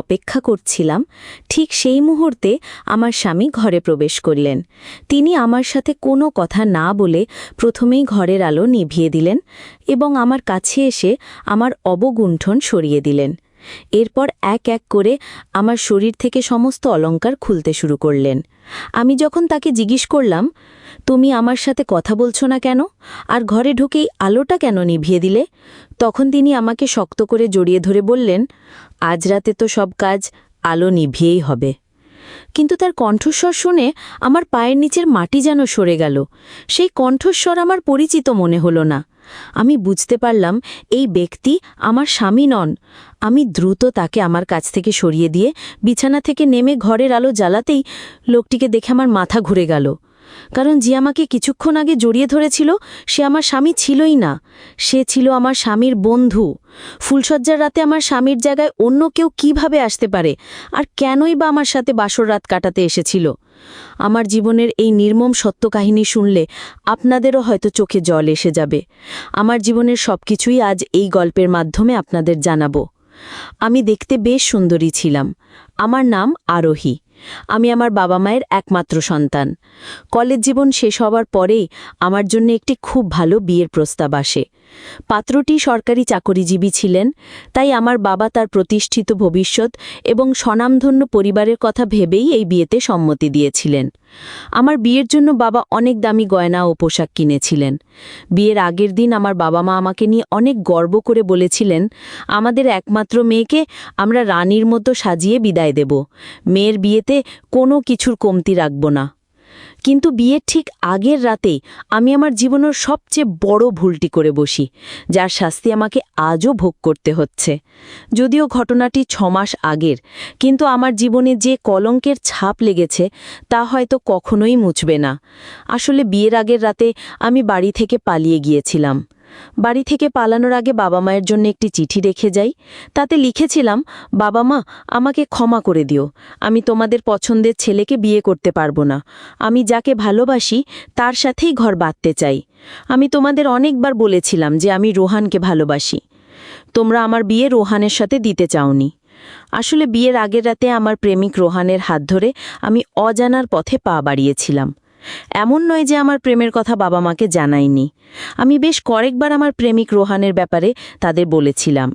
অপেক্ষা করছিলাম ঠিক সেই মুহূর্তে আমার স্বামী ঘরে প্রবেশ করলেন। তিনি আমার সাথে কোনো কথা না বলে প্রথমেই ঘরের আলো নিভিয়ে দিলেন এবং আমার কাছে এসে আমার অবগুণ্ঠন সরিয়ে দিলেন। এরপর এক এক করে আমার শরীর থেকে সমস্ত অলংকার খুলতে শুরু করলেন। আমি যখন তাকে জিজ্ঞেস করলাম, তুমি আমার সাথে কথা বলছো না কেন, আর ঘরে ঢুকেই আলোটা কেন নিভিয়ে দিলে, তখন তিনি আমাকে শক্ত করে জড়িয়ে ধরে বললেন, আজ রাতে তো সব কাজ আলো নিভিয়েই হবে। কিন্তু তার কণ্ঠস্বর শুনে আমার পায়ের নিচের মাটি যেন সরে গেল। সেই কণ্ঠস্বর আমার পরিচিত মনে হলো না। আমি বুঝতে পারলাম এই ব্যক্তি আমার স্বামী নন। আমি দ্রুত তাকে আমার কাছ থেকে সরিয়ে দিয়ে বিছানা থেকে নেমে ঘরের আলো জ্বালাতেই লোকটিকে দেখে আমার মাথা ঘুরে গেল। কারণ যে আমাকে কিছুক্ষণ আগে জড়িয়ে ধরেছিল সে আমার স্বামী ছিলই না, সে ছিল আমার স্বামীর বন্ধু। ফুলশয্যার রাতে আমার স্বামীর জায়গায় অন্য কেউ কিভাবে আসতে পারে, আর কেনই বা আমার সাথে বাসর রাত কাটাতে এসেছিল? আমার জীবনের এই নির্মম সত্য কাহিনী শুনলে আপনাদেরও হয়তো চোখে জল এসে যাবে। আমার জীবনের সবকিছুই আজ এই গল্পের মাধ্যমে আপনাদের জানাবো। আমি দেখতে বেশ সুন্দরী ছিলাম। আমার নাম আরোহী। আমি আমার বাবা মায়ের একমাত্র সন্তান। কলেজ জীবন শেষ হওয়ার পরেই আমার জন্য একটি খুব ভালো বিয়ের প্রস্তাব আসে। পাত্রটি সরকারি চাকরিজীবী ছিলেন, তাই আমার বাবা তার প্রতিষ্ঠিত ভবিষ্যৎ এবং স্বনামধন্য পরিবারের কথা ভেবেই এই বিয়েতে সম্মতি দিয়েছিলেন। আমার বিয়ের জন্য বাবা অনেক দামি গয়না ও পোশাক কিনেছিলেন। বিয়ের আগের দিন আমার বাবা মা আমাকে নিয়ে অনেক গর্ব করে বলেছিলেন, আমাদের একমাত্র মেয়েকে আমরা রানীর মতো সাজিয়ে বিদায় দেব। মেয়ের বিয়েতে কোনো কিছুর কমতি রাখব না। কিন্তু বিয়ের ঠিক আগের রাতেই আমি আমার জীবনের সবচেয়ে বড় ভুলটি করে বসি, যার শাস্তি আমাকে আজও ভোগ করতে হচ্ছে। যদিও ঘটনাটি 6 মাস আগের, কিন্তু আমার জীবনে যে কলঙ্কের ছাপ লেগেছে তা হয়তো কখনোই মুছবে না। আসলে বিয়ের আগের রাতে আমি বাড়ি থেকে পালিয়ে গিয়েছিলাম। বাড়ি থেকে পালানোর আগে বাবা মায়ের জন্য একটি চিঠি রেখে যাই। তাতে লিখেছিলাম, বাবা মা, আমাকে ক্ষমা করে দিও। আমি তোমাদের পছন্দের ছেলেকে বিয়ে করতে পারবো না। আমি যাকে ভালোবাসি তার সাথেই ঘর বাঁধতে চাই। আমি তোমাদের অনেকবার বলেছিলাম যে আমি রোহানকে ভালোবাসি। তোমরা আমার বিয়ে রোহানের সাথে দিতে চাওনি। আসলে বিয়ের আগের রাতে আমার প্রেমিক রোহানের হাত ধরে আমি অজানার পথে পা বাড়িয়েছিলাম। এমন নয় যে আমার প্রেমের কথা বাবা মাকে জানাইনি। আমি বেশ কয়েকবার আমার প্রেমিক রোহানের ব্যাপারে তাদের বলেছিলাম,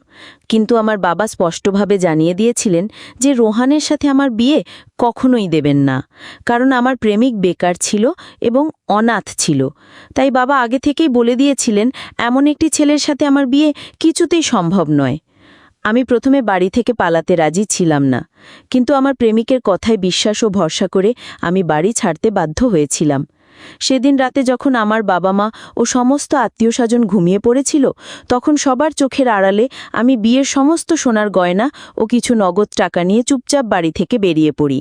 কিন্তু আমার বাবা স্পষ্টভাবে জানিয়ে দিয়েছিলেন যে রোহানের সাথে আমার বিয়ে কখনোই দেবেন না, কারণ আমার প্রেমিক বেকার ছিল এবং অনাথ ছিল। তাই বাবা আগে থেকেই বলে দিয়েছিলেন এমন একটি ছেলের সাথে আমার বিয়ে কিছুতেই সম্ভব নয়। আমি প্রথমে বাড়ি থেকে পালাতে রাজি ছিলাম না, কিন্তু আমার প্রেমিকের কথায় বিশ্বাস ও ভরসা করে আমি বাড়ি ছাড়তে বাধ্য হয়েছিলাম। সেদিন রাতে যখন আমার বাবা মা ও সমস্ত আত্মীয়স্বজন ঘুমিয়ে পড়েছিল, তখন সবার চোখের আড়ালে আমি বিয়ের সমস্ত সোনার গয়না ও কিছু নগদ টাকা নিয়ে চুপচাপ বাড়ি থেকে বেরিয়ে পড়ি।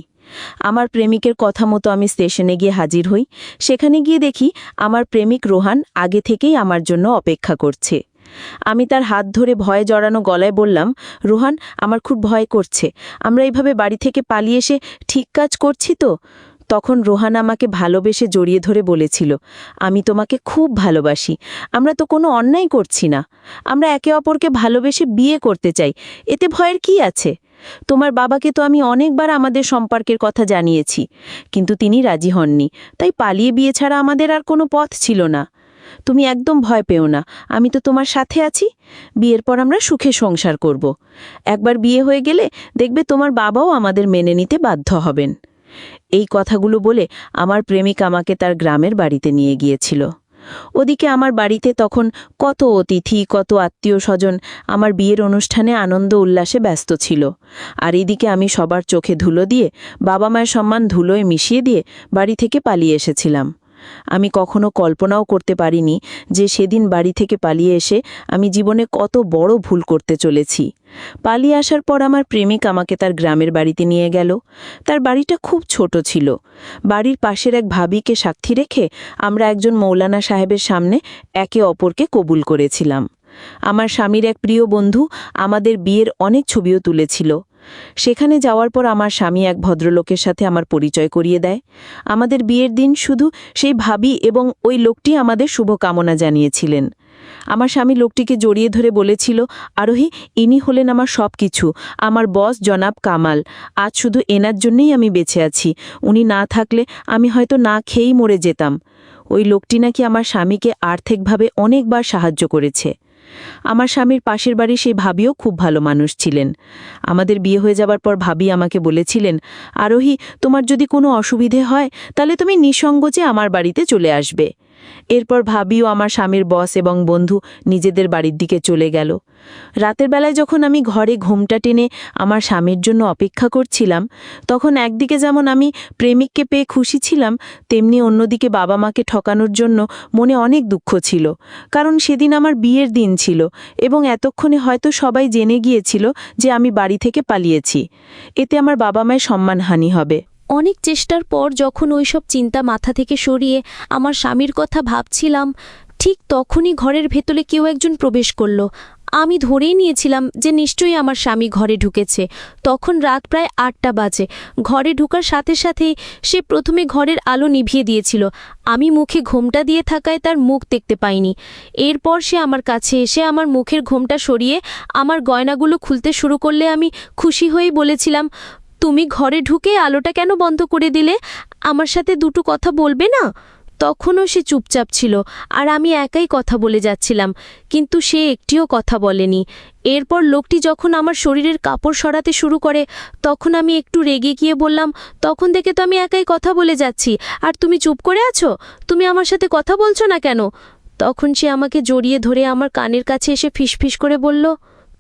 আমার প্রেমিকের কথা মতো আমি স্টেশনে গিয়ে হাজির হই। সেখানে গিয়ে দেখি আমার প্রেমিক রোহান আগে থেকেই আমার জন্য অপেক্ষা করছে। আমি তার হাত ধরে ভয়ে জড়ানো গলায় বললাম, রোহান, আমার খুব ভয় করছে। আমরা এইভাবে বাড়ি থেকে পালিয়ে এসে ঠিক কাজ করছি তো? তখন রোহান আমাকে ভালোবেসে জড়িয়ে ধরে বলেছিল, আমি তোমাকে খুব ভালোবাসি। আমরা তো কোনো অন্যায় করছি না। আমরা একে অপরকে ভালোবেসে বিয়ে করতে চাই। এতে ভয়ের কি আছে? তোমার বাবাকে তো আমি অনেকবার আমাদের সম্পর্কের কথা জানিয়েছি, কিন্তু তিনি রাজি হননি। তাই পালিয়ে বিয়ে ছাড়া আমাদের আর কোনো পথ ছিল না। তুমি একদম ভয় পেও না, আমি তো তোমার সাথে আছি। বিয়ের পর আমরা সুখে সংসার করব। একবার বিয়ে হয়ে গেলে দেখবে তোমার বাবাও আমাদের মেনে নিতে বাধ্য হবেন। এই কথাগুলো বলে আমার প্রেমিক আমাকে তার গ্রামের বাড়িতে নিয়ে গিয়েছিল। ওদিকে আমার বাড়িতে তখন কত অতিথি, কত আত্মীয় স্বজন আমার বিয়ের অনুষ্ঠানে আনন্দ উল্লাসে ব্যস্ত ছিল। আর এদিকে আমি সবার চোখে ধুলো দিয়ে, বাবা মায়ের সম্মান ধুলোয় মিশিয়ে দিয়ে বাড়ি থেকে পালিয়ে এসেছিলাম। আমি কখনো কল্পনাও করতে পারিনি যে সেদিন বাড়ি থেকে পালিয়ে এসে আমি জীবনে কত বড় ভুল করতে চলেছি। পালিয়ে আসার পর আমার প্রেমিক আমাকে তার গ্রামের বাড়িতে নিয়ে গেল। তার বাড়িটা খুব ছোট ছিল। বাড়ির পাশের এক ভাবিকে সাক্ষী রেখে আমরা একজন মৌলানা সাহেবের সামনে একে অপরকে কবুল করেছিলাম। আমার স্বামীর এক প্রিয় বন্ধু আমাদের বিয়ের অনেক ছবিও তুলেছিল। সেখানে যাওয়ার পর আমার স্বামী এক ভদ্রলোকের সাথে আমার পরিচয় করিয়ে দেয়। আমাদের বিয়ের দিন শুধু সেই ভাবি এবং ওই লোকটি আমাদের শুভকামনা জানিয়েছিলেন। আমার স্বামী লোকটিকে জড়িয়ে ধরে বলেছিল, আরোহী, ইনি হলেন আমার সব কিছু, আমার বস জনাব কামাল। আজ শুধু এনার জন্যই আমি বেঁচে আছি। উনি না থাকলে আমি হয়তো না খেয়েই মরে যেতাম। ওই লোকটি নাকি আমার স্বামীকে আর্থিকভাবে অনেকবার সাহায্য করেছে। আমার স্বামীর পাশের বাড়ি সেই ভাবিও খুব ভালো মানুষ ছিলেন। আমাদের বিয়ে হয়ে যাবার পর ভাবি আমাকে বলেছিলেন, আরোহী, তোমার যদি কোনো অসুবিধে হয় তাহলে তুমি নিঃসংকোচে আমার বাড়িতে চলে আসবে। এরপর ভাবিও আমার স্বামীর বস এবং বন্ধু নিজেদের বাড়ির দিকে চলে গেল। রাতের বেলায় যখন আমি ঘরে ঘোমটা টেনে আমার স্বামীর জন্য অপেক্ষা করছিলাম, তখন একদিকে যেমন আমি প্রেমিককে পেয়ে খুশি ছিলাম, তেমনি অন্যদিকে বাবা মাকে ঠকানোর জন্য মনে অনেক দুঃখ ছিল। কারণ সেদিন আমার বিয়ের দিন ছিল এবং এতক্ষণে হয়তো সবাই জেনে গিয়েছিল যে আমি বাড়ি থেকে পালিয়েছি। এতে আমার বাবা মায়ের সম্মানহানি হবে। অনেক চেষ্টার পর যখন ওইসব চিন্তা মাথা থেকে সরিয়ে আমার স্বামীর কথা ভাবছিলাম, ঠিক তখনই ঘরের ভেতরে কেউ একজন প্রবেশ করল। আমি ধরেই নিয়েছিলাম যে নিশ্চয়ই আমার স্বামী ঘরে ঢুকেছে। তখন রাত প্রায় ৮টা বাজে। ঘরে ঢুকার সাথে সাথেই সে প্রথমে ঘরের আলো নিভিয়ে দিয়েছিল। আমি মুখে ঘোমটা দিয়ে থাকায় তার মুখ দেখতে পাইনি। এরপর সে আমার কাছে এসে আমার মুখের ঘোমটা সরিয়ে আমার গয়নাগুলো খুলতে শুরু করলে আমি খুশি হয়েই বলেছিলাম, তুমি ঘরে ঢুকে আলোটা কেন বন্ধ করে দিলে? আমার সাথে দুটো কথা বলবে না? তখনও সে চুপচাপ ছিল আর আমি একাই কথা বলে যাচ্ছিলাম, কিন্তু সে একটিও কথা বলেনি। এরপর লোকটি যখন আমার শরীরের কাপড় সরাতে শুরু করে, তখন আমি একটু রেগে গিয়ে বললাম, তখন থেকে তো আমি একাই কথা বলে যাচ্ছি, আর তুমি চুপ করে আছো? তুমি আমার সাথে কথা বলছো না কেন? তখন সে আমাকে জড়িয়ে ধরে আমার কানের কাছে এসে ফিসফিস করে বলল,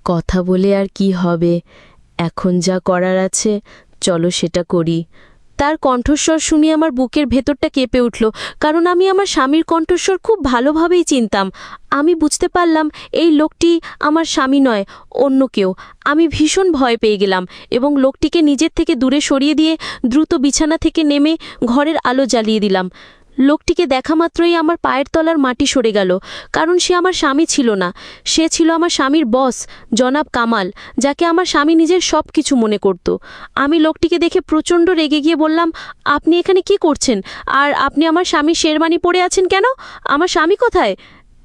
কথা বলে আর কি হবে, এখন যা করার আছে চলো সেটা করি। তার কণ্ঠস্বর শুনে আমার বুকের ভেতরটা কেঁপে উঠল, কারণ আমি আমার স্বামীর কণ্ঠস্বর খুব ভালোভাবেই চিনতাম। আমি বুঝতে পারলাম এই লোকটি আমার স্বামী নয়, অন্য কেউ। আমি ভীষণ ভয় পেয়ে গেলাম এবং লোকটিকে নিজের থেকে দূরে সরিয়ে দিয়ে দ্রুত বিছানা থেকে নেমে ঘরের আলো জ্বালিয়ে দিলাম। লোকটিকে দেখা মাত্রই আমার পায়ের তলার মাটি সরে গেল, কারণ সে আমার স্বামী ছিল না, সে ছিল আমার স্বামীর বস জনাব কামাল, যাকে আমার স্বামী নিজের সব কিছু মনে করত। আমি লোকটিকে দেখে প্রচণ্ড রেগে গিয়ে বললাম, আপনি এখানে কি করছেন? আর আপনি আমার স্বামীর শেরবানি পরে আছেন কেন? আমার স্বামী কোথায়?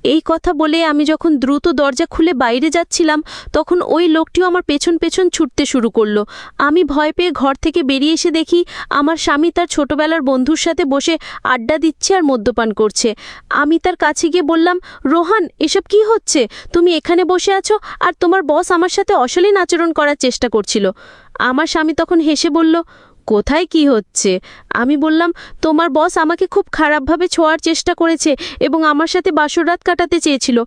এই কথা বলে আমি যখন দ্রুত দরজা খুলে বাইরে যাচ্ছিলাম, তখন ওই লোকটিও আমার পেছন পেছন ছুটতে শুরু করলো। আমি ভয় পেয়ে ঘর থেকে বেরিয়ে এসে দেখি আমার স্বামী তার ছোটবেলার বন্ধুর সাথে বসে আড্ডা দিচ্ছে আর মদ্যপান করছে। আমি তার কাছে গিয়ে বললাম, রোহান, এসব কি হচ্ছে? তুমি এখানে বসে আছো আর তোমার বস আমার সাথে অশালীন আচরণ করার চেষ্টা করছিল। আমার স্বামী তখন হেসে বলল, কোথায় কি হচ্ছে? আমি বললাম, তোমার বস আমাকে খুব খারাপভাবে ছোঁয়ার চেষ্টা করেছে এবং আমার সাথে বাসর রাত কাটাতে চেয়েছিল।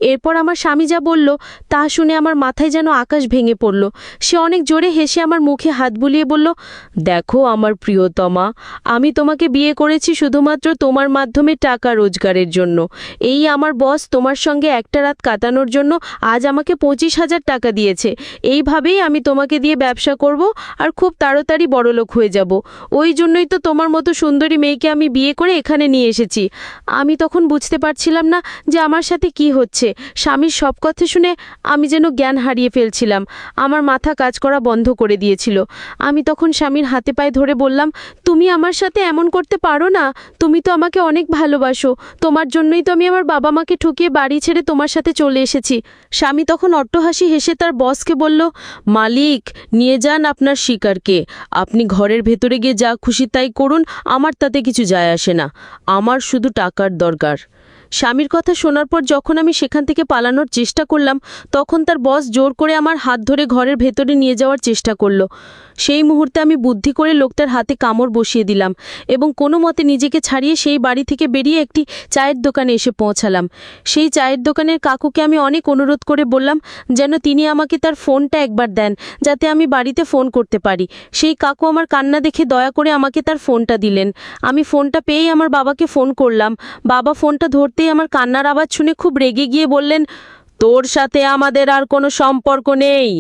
এরপর আমার স্বামী যা বলল তা শুনে আমার মাথায় যেন আকাশ ভেঙে পড়ল। সে অনেক জোরে হেসে আমার মুখে হাত বুলিয়ে বলল, দেখো আমার প্রিয়তমা, আমি তোমাকে বিয়ে করেছি শুধুমাত্র তোমার মাধ্যমে টাকা রোজগারের জন্য। এই আমার বস তোমার সঙ্গে একটা রাত কাটানোর জন্য আজ আমাকে 25,000 টাকা দিয়েছে। এইভাবেই আমি তোমাকে দিয়ে ব্যবসা করব আর খুব তাড়াতাড়ি বড়লোক হয়ে যাব। ওই জন্যই তো তোমার মতো সুন্দরী মেয়েকে আমি বিয়ে করে এখানে নিয়ে এসেছি। আমি তখন বুঝতে পারছিলাম না যে আমার সাথে কি হচ্ছে। স্বামীর সব কথা শুনে আমি যেন জ্ঞান হারিয়ে ফেলছিলাম। আমার মাথা কাজ করা বন্ধ করে দিয়েছিল। আমি তখন স্বামীর হাতে পায়ে ধরে বললাম, তুমি আমার সাথে এমন করতে পারো না। তুমি তো আমাকে অনেক ভালোবাসো। তোমার জন্যই তো আমি আমার বাবা মাকে ঠকিয়ে বাড়ি ছেড়ে তোমার সাথে চলে এসেছি। স্বামী তখন অট্টহাসি হেসে তার বসকে বলল, মালিক, নিয়ে যান আপনার শিকারকে। আপনি ঘরের ভেতরে গিয়ে যা খুশি তাই করুন, আমার তাতে কিছু যায় আসে না। আমার শুধু টাকার দরকার। স্বামীর কথা শোনার পর যখন আমি সেখান থেকে পালানোর চেষ্টা করলাম, তখন তার বস জোর করে আমার হাত ধরে ঘরের ভেতরে নিয়ে যাওয়ার চেষ্টা করলো। সেই মুহূর্তে আমি বুদ্ধি করে লোকটার হাতে কামড় বসিয়ে দিলাম এবং কোনো মতে নিজেকে ছাড়িয়ে সেই বাড়ি থেকে বেরিয়ে একটি চায়ের দোকানে এসে পৌঁছালাম। সেই চায়ের দোকানের কাকুকে আমি অনেক অনুরোধ করে বললাম যেন তিনি আমাকে তার ফোনটা একবার দেন, যাতে আমি বাড়িতে ফোন করতে পারি। সেই কাকু আমার কান্না দেখে দয়া করে আমাকে তার ফোনটা দিলেন। আমি ফোনটা পেয়েই আমার বাবাকে ফোন করলাম। বাবা ফোনটা ধরতেই আমার কান্নার আওয়াজ শুনে খুব রেগে গিয়ে বললেন, তোর সাথে আমাদের আর কোনো সম্পর্ক নেই।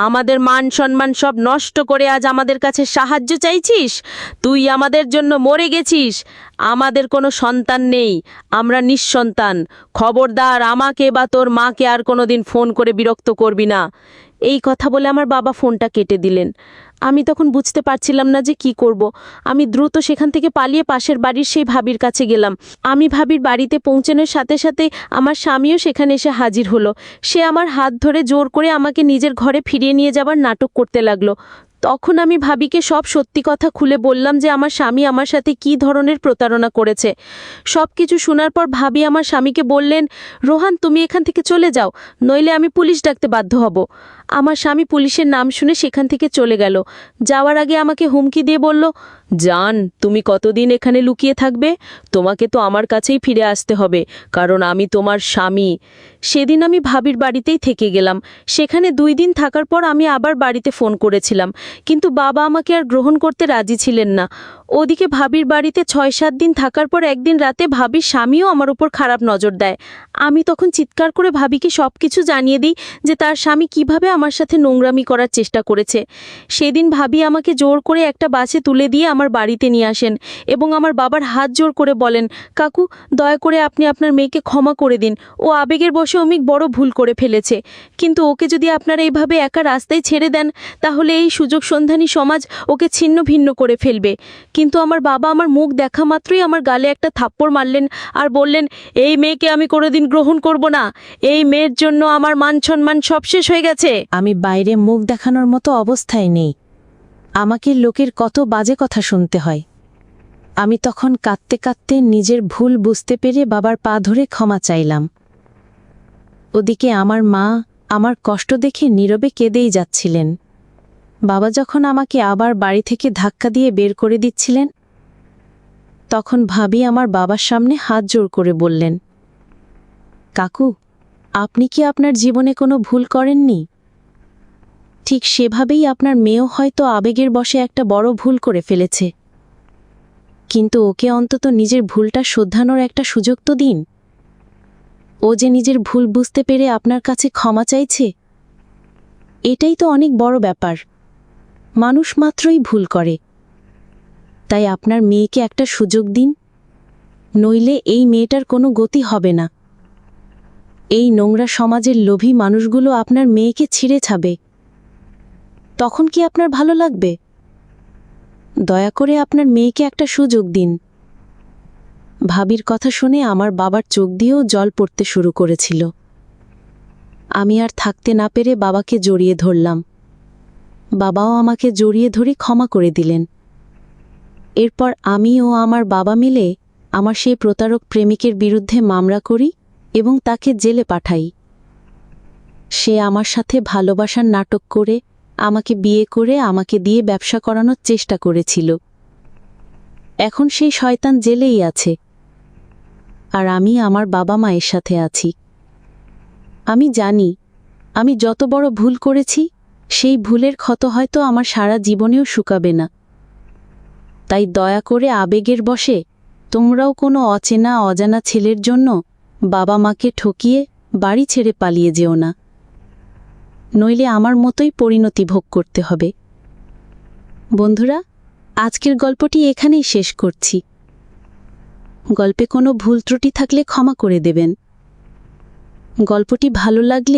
আমাদের মান সম্মান সব নষ্ট করে আজ আমাদের কাছে সাহায্য চাইছিস? তুই আমাদের জন্য মরে গেছিস। আমাদের কোনো সন্তান নেই, আমরা নিঃসন্তান। খবরদার আমাকে বা তোর মাকে আর কোনোদিন ফোন করে বিরক্ত করবি না। এই কথা বলে আমার বাবা ফোনটা কেটে দিলেন। আমি তখন বুঝতে পারছিলাম না যে কি করব। আমি দ্রুত সেখান থেকে পালিয়ে পাশের বাড়ির সেই ভাবির কাছে গেলাম। আমি ভাবির বাড়িতে পৌঁছানোর সাথে সাথে আমার স্বামীও সেখানে এসে হাজির হলো। সে আমার হাত ধরে জোর করে আমাকে নিজের ঘরে ফিরিয়ে নিয়ে যাবার নাটক করতে লাগলো। তখন আমি ভাবিকে সব সত্যি কথা খুলে বললাম যে আমার স্বামী আমার সাথে কী ধরনের প্রতারণা করেছে। সব কিছু শোনার পর ভাবি আমার স্বামীকে বললেন, রোহান তুমি এখান থেকে চলে যাও, নইলে আমি পুলিশ ডাকতে বাধ্য হব। আমার স্বামী পুলিশের নাম শুনে সেখান থেকে চলে গেল। যাওয়ার আগে আমাকে হুমকি দিয়ে বলল, জান তুমি কতদিন এখানে লুকিয়ে থাকবে? তোমাকে তো আমার কাছেই ফিরে আসতে হবে, কারণ আমি তোমার স্বামী। সেদিন আমি ভাবির বাড়িতেই থেকে গেলাম। সেখানে 2 দিন থাকার পর আমি আবার বাড়িতে ফোন করেছিলাম, কিন্তু বাবা আমাকে আর গ্রহণ করতে রাজি ছিলেন না। ওদিকে ভাবির বাড়িতে 6-7 দিন থাকার পর একদিন রাতে ভাবির স্বামীও আমার উপর খারাপ নজর দেয়। আমি তখন চিৎকার করে ভাবিকে সব কিছু জানিয়ে দিই যে তার স্বামী কিভাবে আমার সাথে নোংরামি করার চেষ্টা করেছে। সেদিন ভাবি আমাকে জোর করে একটা বাসে তুলে দিয়ে আমার বাড়িতে নিয়ে আসেন এবং আমার বাবার হাত জোর করে বলেন, কাকু দয়া করে আপনি আপনার মেয়েকে ক্ষমা করে দিন, ও আবেগের বশে অনেক বড় ভুল করে ফেলেছে, কিন্তু ওকে যদি আপনারা এইভাবে একা রাস্তায় ছেড়ে দেন তাহলে এই সুযোগ সন্ধানী সমাজ ওকে ছিন্ন ভিন্ন করে ফেলবে। কিন্তু আমার বাবা আমার মুখ দেখা মাত্রই আমার গালে একটা থাপ্পড় মারলেন আর বললেন, এই মেয়েকে আমি কোনোদিন গ্রহণ করব না। এই মেয়ের জন্য আমার মান সম্মান সব শেষ হয়ে গেছে। আমি বাইরে মুখ দেখানোর মতো অবস্থায় নেই। আমাকে লোকের কত বাজে কথা শুনতে হয়। আমি তখন কাঁদতে কাঁদতে নিজের ভুল বুঝতে পেরে বাবার পা ধরে ক্ষমা চাইলাম। ওদিকে আমার মা আমার কষ্ট দেখে নীরবে কেঁদেই যাচ্ছিলেন। বাবা যখন আমাকে আবার বাড়ি থেকে ধাক্কা দিয়ে বের করে দিচ্ছিলেন, তখন ভাবি আমার বাবার সামনে হাত জোর করে বললেন, কাকু আপনি কি আপনার জীবনে কোনো ভুল করেননি? ঠিক সেভাবেই আপনার মেয়েও হয়তো আবেগের বশে একটা বড় ভুল করে ফেলেছে, কিন্তু ওকে অন্তত নিজের ভুলটা শোধরানোর একটা সুযোগ তো দিন। ও যে নিজের ভুল বুঝতে পেরে আপনার কাছে ক্ষমা চাইছে, এটাই তো অনেক বড় ব্যাপার। মানুষ মাত্রই ভুল করে, তাই আপনার মেয়েকে একটা সুযোগ দিন, নইলে এই মেয়েটার কোনো গতি হবে না। এই নোংরা সমাজের লোভী মানুষগুলো আপনার মেয়েকে ছিঁড়ে ছাবে, তখন কি আপনার ভালো লাগবে? দয়া করে আপনার মেয়েকে একটা সুযোগ দিন। ভাবির কথা শুনে আমার বাবার চোখ দিয়েও জল পড়তে শুরু করেছিল। আমি আর থাকতে না পেরে বাবাকে জড়িয়ে ধরলাম। বাবাও আমাকে জড়িয়ে ধরে ক্ষমা করে দিলেন। এরপর আমি ও আমার বাবা মিলে আমার সেই প্রতারক প্রেমিকের বিরুদ্ধে মামলা করি এবং তাকে জেলে পাঠাই। সে আমার সাথে ভালোবাসার নাটক করে আমাকে বিয়ে করে আমাকে দিয়ে ব্যবসা করানোর চেষ্টা করেছিল। এখন সেই শয়তান জেলেই আছে, আর আমি আমার বাবা মায়ের সাথে আছি। আমি জানি আমি যত বড় ভুল করেছি, সেই ভুলের ক্ষত হয়তো আমার সারা জীবনেও শুকাবে না। তাই দয়া করে আবেগের বশে তোমরাও কোনো অচেনা অজানা ছেলের জন্য বাবা মাকে ঠকিয়ে বাড়ি ছেড়ে পালিয়ে যেও না, নইলে আমার মতোই পরিণতি ভোগ করতে হবে। বন্ধুরা, আজকের গল্পটি এখানেই শেষ করছি। গল্পে কোনো ভুল ত্রুটি থাকলে ক্ষমা করে দেবেন। গল্পটি ভালো লাগলে